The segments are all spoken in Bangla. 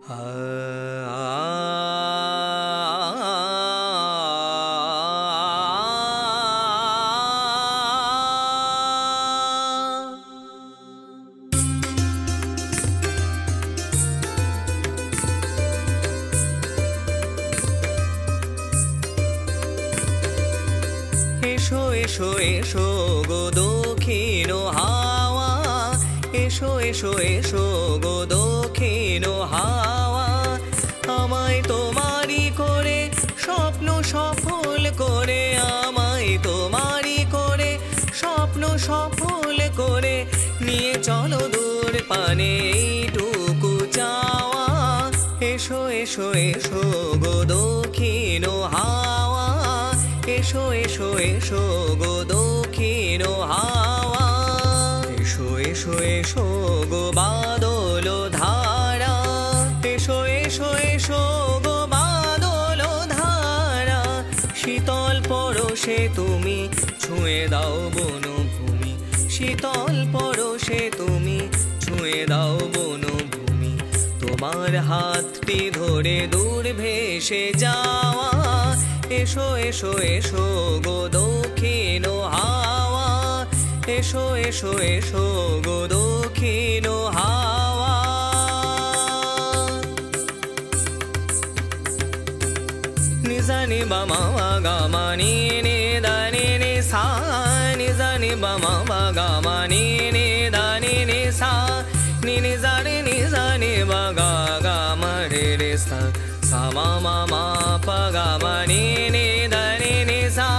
এসো এসো এসো গো দক্ষিণ হাওয়া, এসো এসো এসো গো দক্ষিণ হাওয়া, আমায় তোমারই করে স্বপ্ন সফল করে, আমায় তোমারই করে স্বপ্ন সফল করে, নিয়ে চলো দূর পানে এইটুকু চাওয়া। এসো এসো এসো গো দক্ষিণ হাওয়া, এসো এসো এসো গো দক্ষিণ হাওয়া, এসো এসো এসো গো বাদল ধারা, এসো এসো এসো গো বাদল ধারা, শীতল পরশে তুমি ছুঁয়ে দাও বনভূমি, শীতল পরশে তুমি ছুঁয়ে দাও বনভূমি, তোমার হাতটি ধরে দূর ভেসে যাওয়া। এসো এসো এসো গো দক্ষিণ হাওয়া, এসো এসো এসো গো দক্ষিণ হাওয়া। নিজানি বামা বাগা নি নি দানি নি সা, নিজানি বামা বাগা নি নি দানি নি সা, নি নি জানি নি জানি বাগা গা মা রে রে সা, সা মা মা মা পা গা মা নি নি দানি নি সা,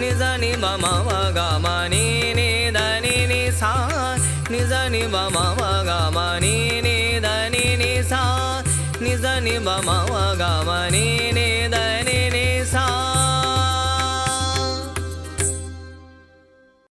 নি জানি বামা বাগা মা নি নি দানি নি সা, নি জানি বামা বাগা মা নি নি দানি নি সা, নি জানি বামা বাগা মা নি নি দানি